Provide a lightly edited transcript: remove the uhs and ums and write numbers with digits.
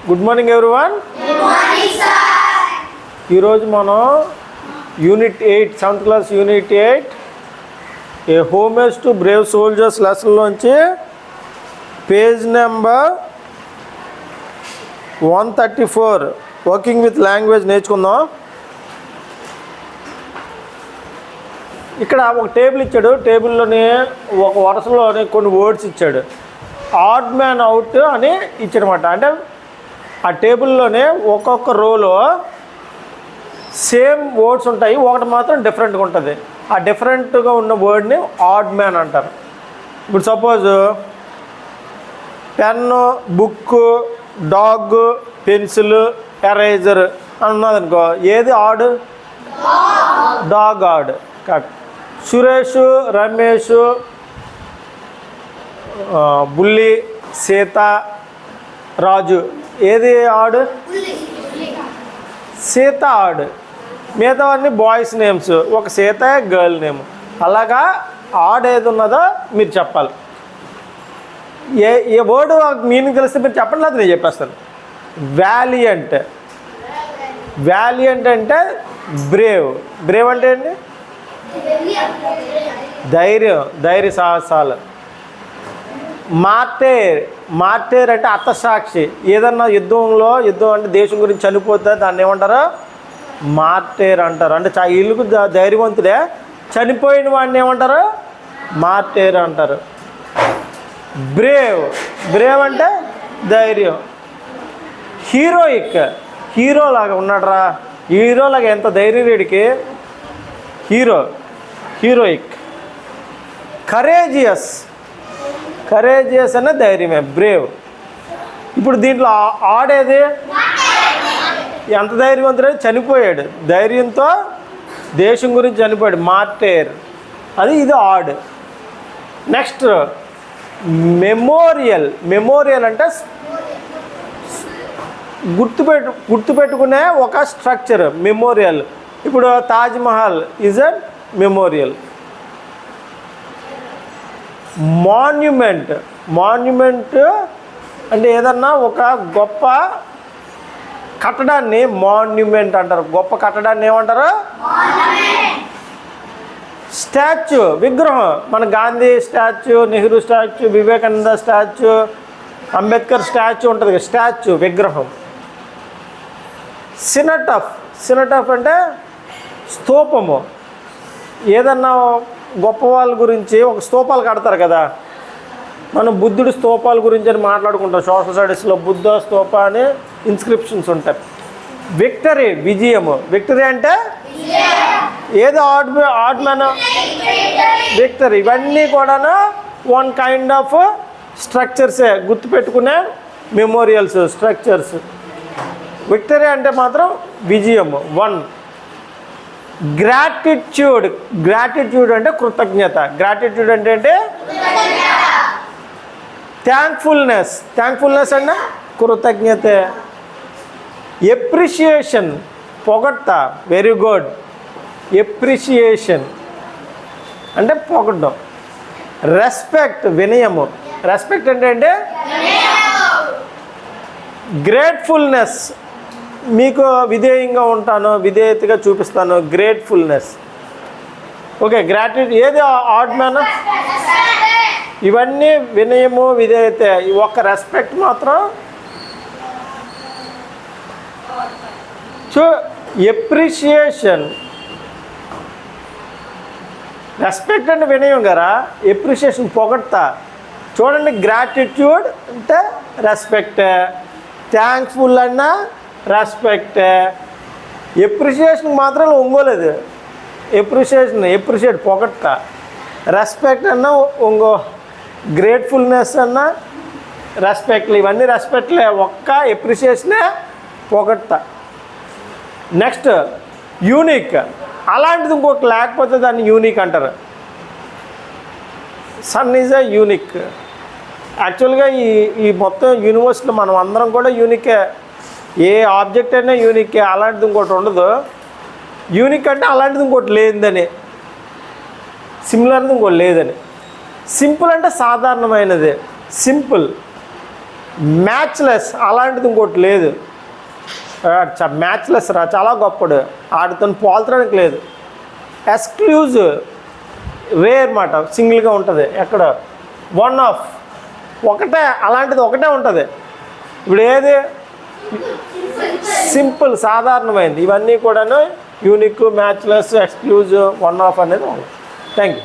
Good morning everyone. ఈరోజు మనం unit 8 7th class unit 8 a homage to brave soldiers లెసన్లోంచి page number 134 working with language నేర్చుకుందాం. ఇక్కడ ఒక టేబుల్ ఇచ్చాడు. టేబుల్లోని ఒక వరుసలోని కొన్ని వర్డ్స్ ఇచ్చాడు. ఆడ్ మ్యాన్ అవుట్ అని ఇచ్చాడనమాట. అంటే ఆ టేబుల్లోనే ఒక్కొక్క రోలో సేమ్ వర్డ్స్ ఉంటాయి, ఒకటి మాత్రం డిఫరెంట్గా ఉంటుంది. ఆ డిఫరెంట్గా ఉన్న వర్డ్ని ఆడ్ మ్యాన్ అంటారు. ఇప్పుడు suppose pen, book, dog, pencil, eraser అని ఉన్నదనుకో, ఏది odd? Dog odd. Correct. Suresh, Ramesh, Bulli, Sita, Raju, ఏది ఆడ్? సీత ఆడ్. మిగతావన్నీ బాయ్స్ నేమ్స్, ఒక సీత గర్ల్ నేమ్. అలాగా ఆడ్ ఏది ఉన్నదో మీరు చెప్పాలి. ఏ వర్డ్ మీనింగ్ తెలిస్తే మీరు చెప్పండి, లేదు నేను చెప్పేస్తాను. వ్యాలియంట్. వ్యాలియంట్ అంటే బ్రేవ్. బ్రేవ్ అంటే ఏంటి? ధైర్యం, ధైర్య సాహసాలు. మార్టేర్. మార్టేర్ అంటే అత్తసాక్షి. ఏదన్నా యుద్ధం అంటే దేశం గురించి చనిపోతే దాన్ని ఏమంటారు? మార్టేర్ అంటారు. అంటే ఇల్లుకు ధైర్యవంతుడే, చనిపోయిన వాడిని ఏమంటారు? మార్టేర్ అంటారు. బ్రేవ్. బ్రేవ్ అంటే ధైర్యం. హీరోయిక్. హీరోలాగా ఉన్నాడరా, హీరోలాగా ఎంత ధైర్యం వీడికి. Hero, heroic. కరేజియస్. కరేజియస్ అనే ధైర్యమే, బ్రేవ్. ఇప్పుడు దీంట్లో ఆడేది? ఎంత ధైర్యవంతుడు, చనిపోయాడు, ధైర్యంతో దేశం గురించి చనిపోయాడు, మార్టేర్. ఇది ఆడ్. Next memorial. మెమోరియల్ అంటే గుర్తుపెట్టుకునే ఒక స్ట్రక్చర్, మెమోరియల్. ఇప్పుడు Taj Mahal is a memorial. Monument. Monument అంటే ఏదన్నా ఒక గొప్ప కట్టడాన్ని మాన్యుమెంట్ అంటారు. గొప్ప కట్టడాన్ని ఏమంటారు? స్టాచ్యూ, విగ్రహం. మన Gandhi statue, Nehru statue, Vivekananda statue, Ambedkar statue ఉంటుంది కదా, స్టాచ్యూ, విగ్రహం. సినటఫ్. సినటఫ్ అంటే స్తూపము. ఏదన్నా గొప్ప వాళ్ళ గురించి ఒక స్తూపాలు కడతారు కదా, మనం బుద్ధుడి స్తూపాల గురించి అని మాట్లాడుకుంటాం సోషల్ స్టడీస్లో. బుద్ధ స్తూప అని ఇన్స్క్రిప్షన్స్ ఉంటాయి. విక్టరీ, విజయము. విక్టరీ అంటే ఏదో ఆడ్ మ్యాన్, విక్టరీ. ఇవన్నీ కూడాను వన్ కైండ్ ఆఫ్ స్ట్రక్చర్సే, గుర్తుపెట్టుకునే మెమోరియల్స్, స్ట్రక్చర్స్. విక్టరీ అంటే మాత్రం విజయము, వన్. గ్రాటిట్యూడ్. గ్రాటిట్యూడ్ అంటే కృతజ్ఞత. గ్రాటిట్యూడ్ అంటే ఏంటి? థ్యాంక్ఫుల్నెస్. థ్యాంక్ఫుల్నెస్ అంటే కృతజ్ఞత. ఎప్రిషియేషన్, పొగట్ట. Very good. ఎప్రిషియేషన్ అంటే పొగడ్డం. రెస్పెక్ట్, వినయము. రెస్పెక్ట్ అంటే ఏంటి? గ్రేట్ఫుల్నెస్, మీకు విధేయంగా ఉంటాను, విధేయతగా చూపిస్తాను, గ్రేట్ఫుల్నెస్. ఓకే. గ్రాటిట్యూడ్ ఏది ఆడ్ మ్యాన్? ఇవన్నీ వినయము, విధేయత. ఒక్క రెస్పెక్ట్ మాత్రం. So appreciation. రెస్పెక్ట్ అంటే వినయం కదా, ఎప్రిషియేషన్ పొగడ్తా. చూడండి, గ్రాటిట్యూడ్ అంటే రెస్పెక్ట్, థ్యాంక్ఫుల్ అన్నా రెస్పెక్ట్. ఎప్రిషియేషన్ మాత్రం ఒంగోలేదు. ఎప్రిషియేట్ పొగట్ట. రెస్పెక్ట్ అన్నా ఒంగో, గ్రేట్ఫుల్నెస్ అన్నా రెస్పెక్ట్లు. ఇవన్నీ రెస్పెక్ట్లే, ఒక్క ఎప్రిషియేషనే పొగట్ట. Next unique. అలాంటిది ఇంకొక లేకపోతే దాన్ని యూనిక్ అంటారు. Sun is a unique. యాక్చువల్గా ఈ మొత్తం యూనివర్స్లో మనం అందరం కూడా యూనికే. ఏ ఆబ్జెక్ట్ అయినా యూనికే, అలాంటిది ఇంకోటి ఉండదు. యూనిక్ అంటే అలాంటిది ఇంకోటి లేదని, సిమిలర్ది ఇంకోటి లేదని. సింపుల్ అంటే సాధారణమైనది, సింపుల్. మ్యాచ్లెస్ అలాంటిది ఇంకోటి లేదు. మ్యాచ్లెస్ రా, చాలా గొప్పడు, ఆడితో పోల్చడానికి లేదు. ఎక్స్క్లూజివ్, రేర్ మాట, సింగిల్గా ఉంటుంది. ఎక్కడ వన్ ఆఫ్, ఒకటే, అలాంటిది ఒకటే ఉంటుంది. ఇప్పుడు ఏది సింపుల్ సాధారణమైంది, ఇవన్నీ కూడాను unique, matchless, exclusive, one of అనేది ఉంది. Thank you.